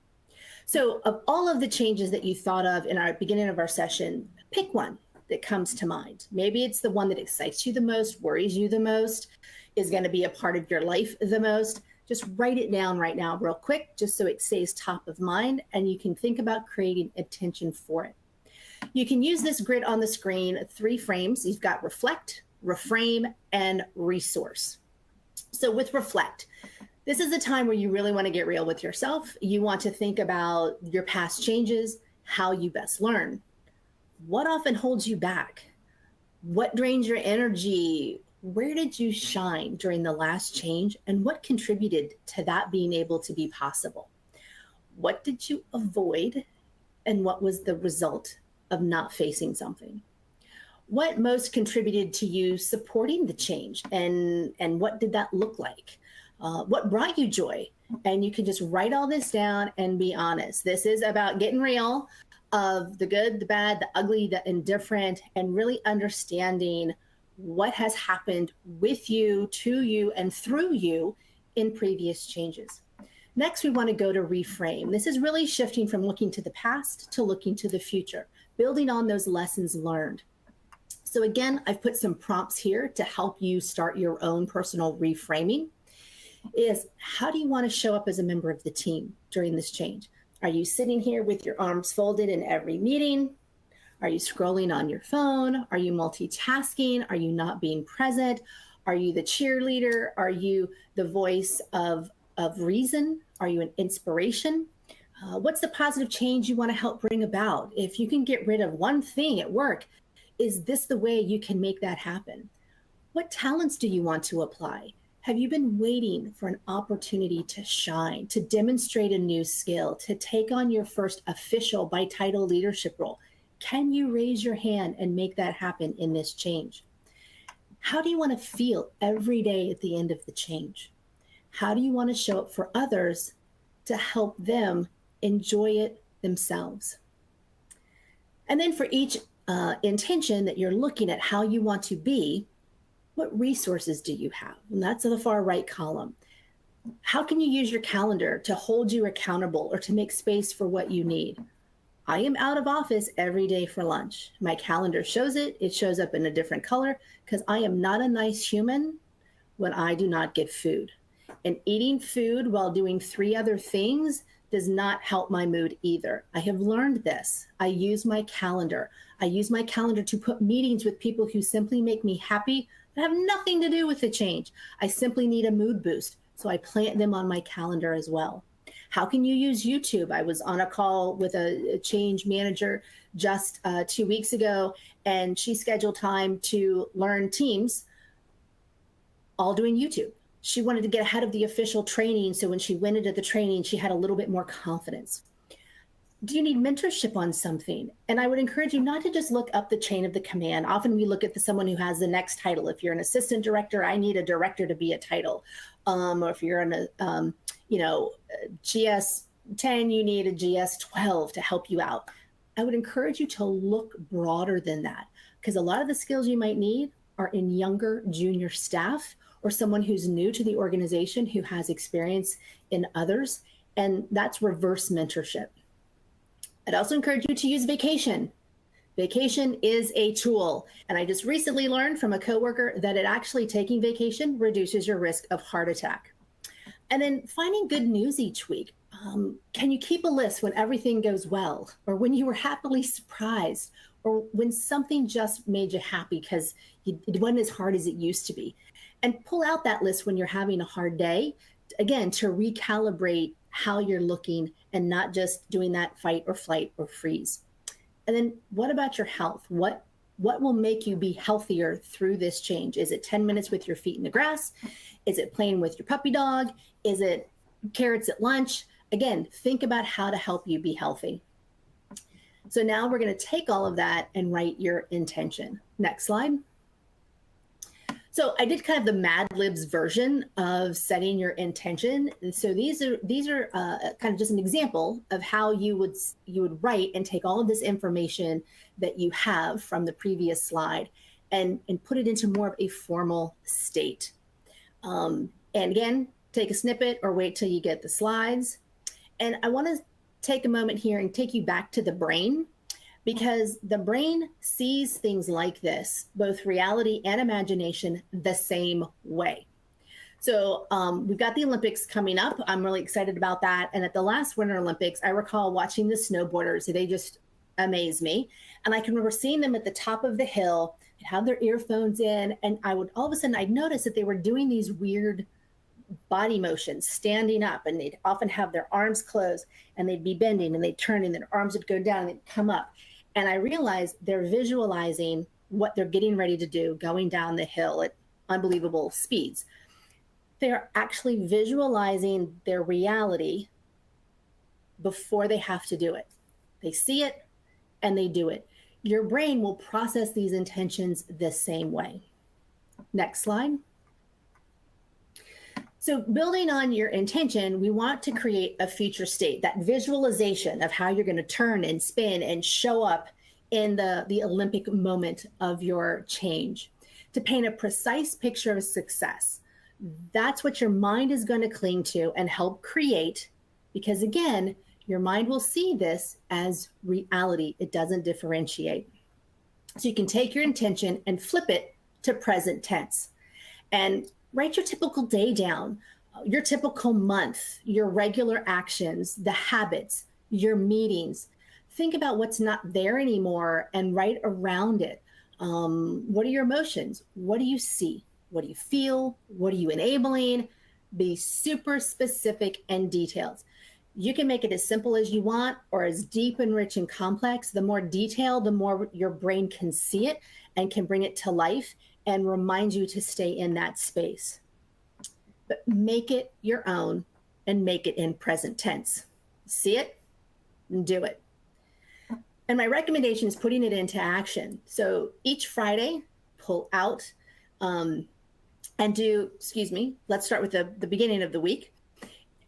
C: So of all of the changes that you thought of in our beginning of our session, pick one that comes to mind. Maybe it's the one that excites you the most, worries you the most, is going to be a part of your life the most. Just write it down right now real quick, just so it stays top of mind, and you can think about creating attention for it. You can use this grid on the screen, 3 frames. You've got reflect, reframe, and resource. So with reflect, this is a time where you really want to get real with yourself. You want to think about your past changes, how you best learn. What often holds you back? What drains your energy? Where did you shine during the last change? And what contributed to that being able to be possible? What did you avoid? And what was the result of not facing something? What most contributed to you supporting the change? And what did that look like? What brought you joy? And you can just write all this down and be honest. This is about getting real of the good, the bad, the ugly, the indifferent, and really understanding what has happened with you, to you, and through you in previous changes. Next, we want to go to reframe. This is really shifting from looking to the past to looking to the future, building on those lessons learned. So again, I've put some prompts here to help you start your own personal reframing. Is how do you want to show up as a member of the team during this change? Are you sitting here with your arms folded in every meeting? Are you scrolling on your phone? Are you multitasking? Are you not being present? Are you the cheerleader? Are you the voice of reason? Are you an inspiration? What's the positive change you want to help bring about? If you can get rid of one thing at work, is this the way you can make that happen? What talents do you want to apply? Have you been waiting for an opportunity to shine, to demonstrate a new skill, to take on your first official by title leadership role? Can you raise your hand and make that happen in this change? How do you want to feel every day at the end of the change? How do you want to show up for others to help them enjoy it themselves? And then for each intention that you're looking at how you want to be, what resources do you have? And that's in the far right column. How can you use your calendar to hold you accountable or to make space for what you need? I am out of office every day for lunch. My calendar shows it. It shows up in a different color because I am not a nice human when I do not get food. And eating food while doing 3 other things does not help my mood either. I have learned this. I use my calendar. I use my calendar to put meetings with people who simply make me happy that have nothing to do with the change. I simply need a mood boost. So I plant them on my calendar as well. How can you use YouTube? I was on a call with a change manager just 2 weeks ago, and she scheduled time to learn Teams, all doing YouTube. She wanted to get ahead of the official training, so when she went into the training, she had a little bit more confidence. Do you need mentorship on something? And I would encourage you not to just look up the chain of the command. Often we look at someone who has the next title. If you're an assistant director, I need a director to be a title. Or if you're in a, GS 10, you need a GS 12 to help you out. I would encourage you to look broader than that, because a lot of the skills you might need are in younger junior staff or someone who's new to the organization who has experience in others. And that's reverse mentorship. I'd also encourage you to use vacation. Vacation is a tool. And I just recently learned from a coworker that it actually taking vacation reduces your risk of heart attack. And then finding good news each week. Can you keep a list when everything goes well, or when you were happily surprised, or when something just made you happy because it wasn't as hard as it used to be? And pull out that list when you're having a hard day, again, to recalibrate how you're looking and not just doing that fight or flight or freeze. And then what about your health? What will make you be healthier through this change? Is it 10 minutes with your feet in the grass? Is it playing with your puppy dog? Is it carrots at lunch? Again, think about how to help you be healthy. So now we're going to take all of that and write your intention. Next slide. So I did kind of the Mad Libs version of setting your intention. And so these are kind of just an example of how you would write and take all of this information that you have from the previous slide and put it into more of a formal state. And again, take a snippet or wait till you get the slides. And I want to take a moment here and take you back to the brain, because the brain sees things like this, both reality and imagination, the same way. So we've got the Olympics coming up. I'm really excited about that. And at the last Winter Olympics, I recall watching the snowboarders. They just amaze me. And I can remember seeing them at the top of the hill, they'd have their earphones in, and I would all of a sudden I'd notice that they were doing these weird body motions, standing up, and they'd often have their arms closed and they'd be bending and they'd turn and their arms would go down and they'd come up. And I realized they're visualizing what they're getting ready to do, going down the hill at unbelievable speeds. They're actually visualizing their reality before they have to do it. They see it and they do it. Your brain will process these intentions the same way. Next slide. So building on your intention, we want to create a future state, that visualization of how you're going to turn and spin and show up in the Olympic moment of your change, to paint a precise picture of success. That's what your mind is going to cling to and help create, because again, your mind will see this as reality. It doesn't differentiate. So you can take your intention and flip it to present tense and write your typical day down, your typical month, your regular actions, the habits, your meetings. Think about what's not there anymore and write around it. What are your emotions? What do you see? What do you feel? What are you enabling? Be super specific and detailed. You can make it as simple as you want or as deep and rich and complex. The more detailed, the more your brain can see it and can bring it to life and remind you to stay in that space. But make it your own and make it in present tense. See it and do it. And my recommendation is putting it into action. So each Friday, pull out and do, let's start with the beginning of the week.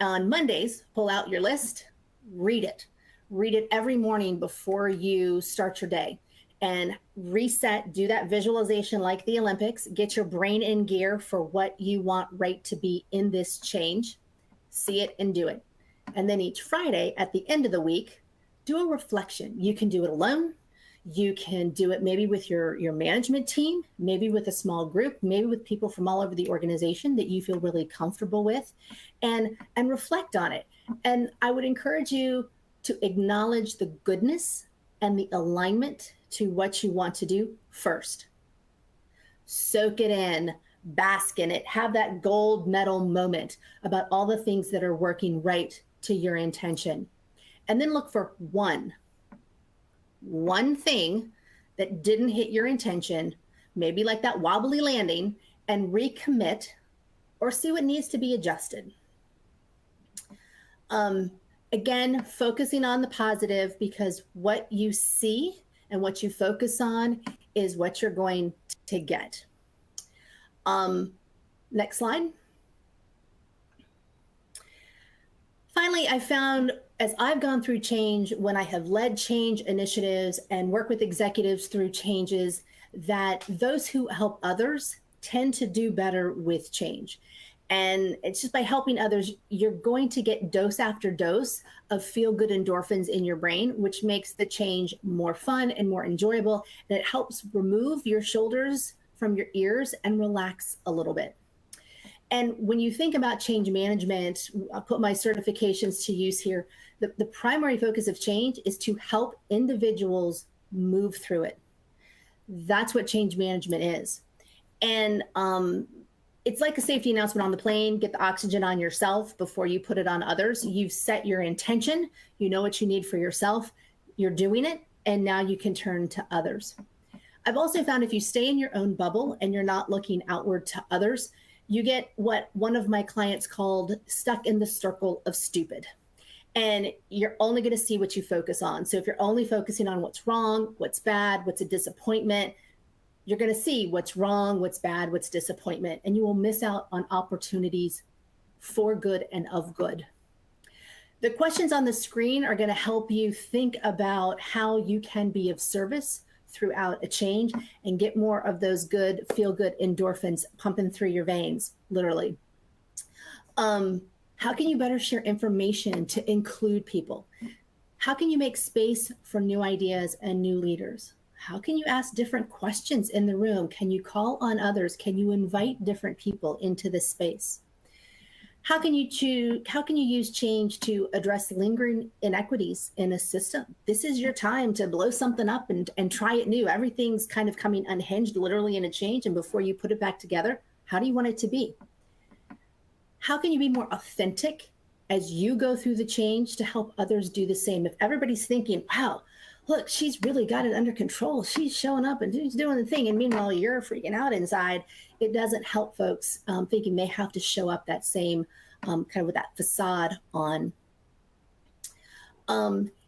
C: On Mondays, pull out your list, read it. Read it every morning before you start your day. And reset, do that visualization like the Olympics, get your brain in gear for what you want right to be in this change, see it and do it. And then each Friday at the end of the week, do a reflection. You can do it alone. You can do it maybe with your management team, maybe with a small group, maybe with people from all over the organization that you feel really comfortable with, and reflect on it. And I would encourage you to acknowledge the goodness and the alignment to what you want to do first. Soak it in, bask in it, have that gold medal moment about all the things that are working right to your intention. And then look for one thing that didn't hit your intention, maybe like that wobbly landing, and recommit or see what needs to be adjusted. Again, focusing on the positive, because what you see and what you focus on is what you're going to get. Next slide. Finally, I found as I've gone through change, when I have led change initiatives and work with executives through changes, that those who help others tend to do better with change. And it's just by helping others, you're going to get dose after dose of feel-good endorphins in your brain, which makes the change more fun and more enjoyable. And it helps remove your shoulders from your ears and relax a little bit. And when you think about change management, I'll put my certifications to use here. The primary focus of change is to help individuals move through it. That's what change management is. And it's like a safety announcement on the plane. Get the oxygen on yourself before you put it on others. You've set your intention. You know what you need for yourself. You're doing it. And now you can turn to others. I've also found if you stay in your own bubble and you're not looking outward to others, you get what one of my clients called stuck in the circle of stupid. And you're only going to see what you focus on. So if you're only focusing on what's wrong, what's bad, what's a disappointment, you're going to see what's wrong, what's bad, what's disappointment, and you will miss out on opportunities for good and of good. The questions on the screen are going to help you think about how you can be of service throughout a change and get more of those good, feel-good endorphins pumping through your veins, literally. How can you better share information to include people? How can you make space for new ideas and new leaders? How can you ask different questions in the room? Can you call on others? Can you invite different people into this space? How can you use change to address lingering inequities in a system? This is your time to blow something up and try it new. Everything's kind of coming unhinged literally in a change. And before you put it back together, how do you want it to be? How can you be more authentic as you go through the change to help others do the same? If everybody's thinking, wow, look, she's really got it under control. She's showing up and she's doing the thing. And meanwhile, you're freaking out inside. It doesn't help folks thinking they have to show up that same kind of with that facade on.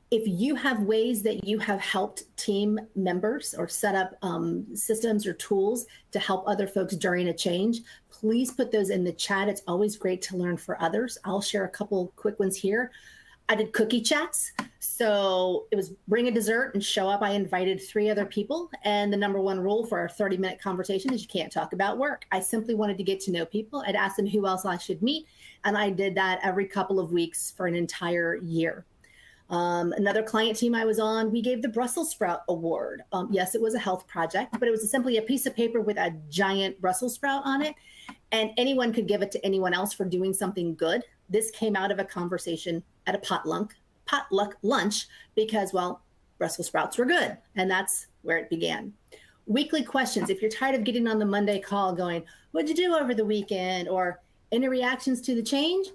C: If you have ways that you have helped team members or set up systems or tools to help other folks during a change, please put those in the chat. It's always great to learn for others. I'll share a couple quick ones here. I did cookie chats. So it was bring a dessert and show up. I invited 3 other people. And the number 1 rule for our 30-minute conversation is you can't talk about work. I simply wanted to get to know people. I'd asked them who else I should meet. And I did that every couple of weeks for an entire year. Another client team I was on, we gave the Brussels sprout award. Yes, it was a health project, but it was simply a piece of paper with a giant Brussels sprout on it. And anyone could give it to anyone else for doing something good. This came out of a conversation at a potluck lunch because, well, Brussels sprouts were good. And that's where it began. Weekly questions. If you're tired of getting on the Monday call going, what'd you do over the weekend? Or any reactions to the change?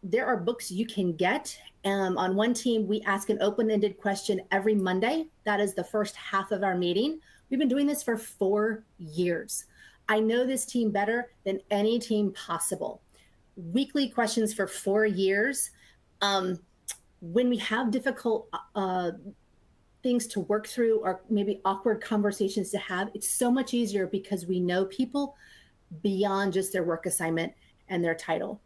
C: There are books you can get. On one team, we ask an open-ended question every Monday. That is the first half of our meeting. We've been doing this for 4 years. I know this team better than any team possible. Weekly questions for 4 years. When we have difficult things to work through or maybe awkward conversations to have, it's so much easier because we know people beyond just their work assignment and their title.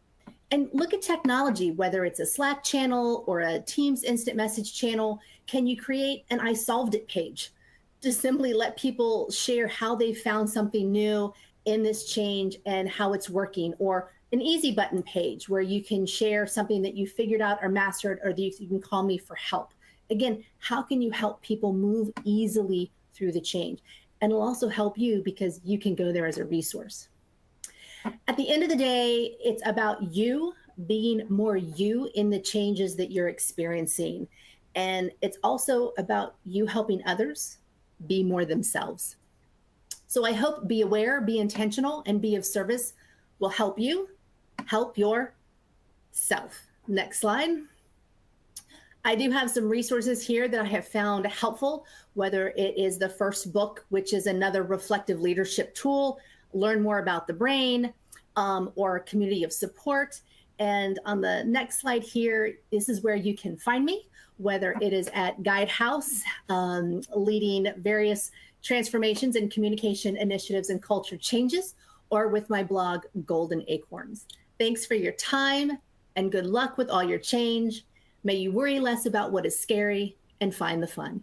C: And look at technology, whether it's a Slack channel or a Teams instant message channel. Can you create an I solved it page to simply let people share how they found something new in this change and how it's working, or an easy button page where you can share something that you figured out or mastered, or that you can call me for help. Again, how can you help people move easily through the change? And it'll also help you because you can go there as a resource. At the end of the day, it's about you being more you in the changes that you're experiencing. And it's also about you helping others be more themselves. So I hope be aware, be intentional, and be of service will help you help yourself. Next slide. I do have some resources here that I have found helpful, whether it is the first book, which is another reflective leadership tool, learn more about the brain, or a community of support. And on the next slide here, this is where you can find me, whether it is at Guidehouse, leading various transformations and communication initiatives and culture changes, or with my blog, Golden Acorns. Thanks for your time and good luck with all your change. May you worry less about what is scary and find the fun.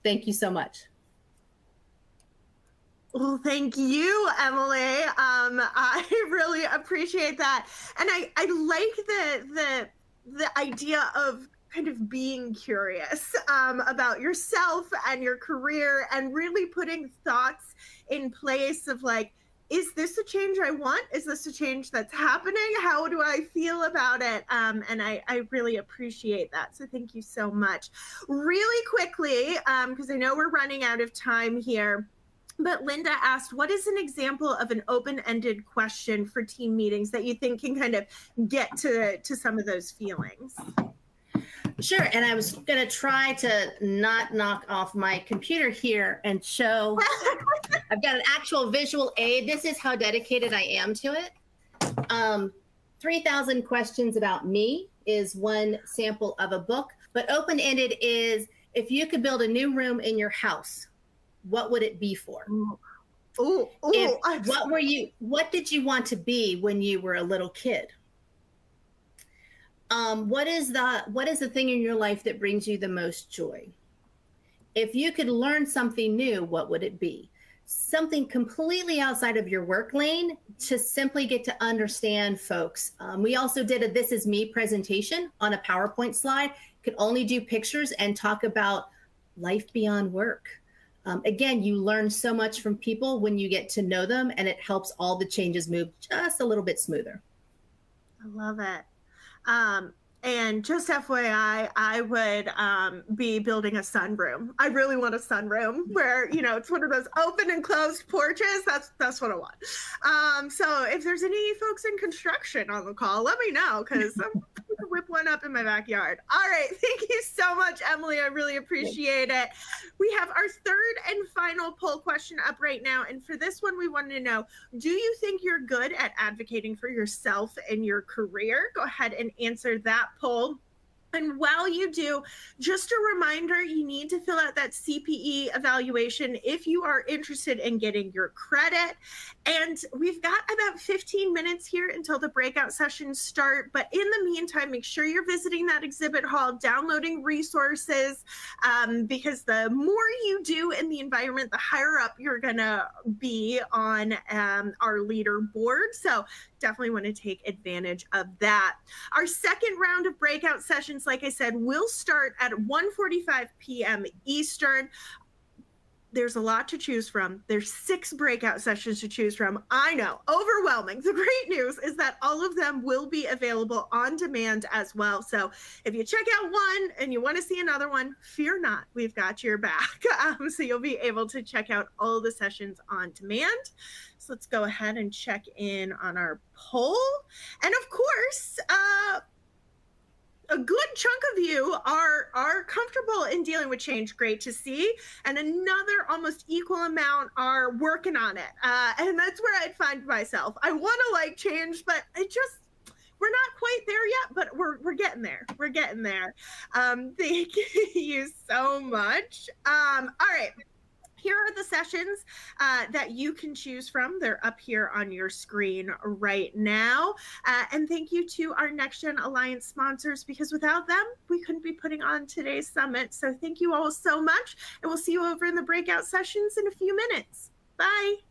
C: Thank you so much.
A: Well, thank you, Emily. I really appreciate that. And I like the idea of kind of being curious about yourself and your career, and really putting thoughts in place of like, is this a change I want? Is this a change that's happening? How do I feel about it? And I really appreciate that. So thank you so much. Really quickly, because I know we're running out of time here, but Linda asked, what is an example of an open-ended question for team meetings that you think can kind of get to some of those feelings?
C: Sure, and I was going to try to not knock off my computer here and show. I've got an actual visual aid. This is how dedicated I am to it. 3,000 questions about me is one sample of a book, but open-ended is, if you could build a new room in your house, what would it be for? What did you want to be when you were a little kid? What is the thing in your life that brings you the most joy? If you could learn something new, what would it be? Something completely outside of your work lane to simply get to understand folks. We also did a This Is Me presentation on a PowerPoint slide. Could only do pictures and talk about life beyond work. Again, you learn so much from people when you get to know them, and it helps all the changes move just a little bit smoother.
A: I love it. And just FYI, I would be building a sunroom. I really want a sunroom where, you know, it's one of those open and closed porches. That's what I want. So if there's any folks in construction on the call, let me know, because I'm going to whip one up in my backyard. All right. Thank you so much, Emily. I really appreciate it. We have our third and final poll question up right now. And for this one, we wanted to know, do you think you're good at advocating for yourself in your career? Go ahead and answer that poll. And while you do, just a reminder, you need to fill out that CPE evaluation if you are interested in getting your credit. And we've got about 15 minutes here until the breakout sessions start. But in the meantime, make sure you're visiting that exhibit hall, downloading resources, because the more you do in the environment, the higher up you're going to be on our leaderboard. So definitely want to take advantage of that. Our second round of breakout sessions, like I said, will start at 1:45 p.m. Eastern. There's a lot to choose from. There's 6 breakout sessions to choose from. I know, overwhelming. The great news is that all of them will be available on demand as well. So if you check out one and you want to see another one, fear not, we've got your back. So you'll be able to check out all the sessions on demand. So let's go ahead and check in on our poll. And of course, a good chunk of you are comfortable in dealing with change. Great to see. And another almost equal amount are working on it. And that's where I'd find myself. I want to like change, but we're not quite there yet, but we're getting there. We're getting there. Thank you so much. All right. Here are the sessions that you can choose from. They're up here on your screen right now. And thank you to our NextGen Alliance sponsors, because without them, we couldn't be putting on today's summit. So thank you all so much. And we'll see you over in the breakout sessions in a few minutes. Bye.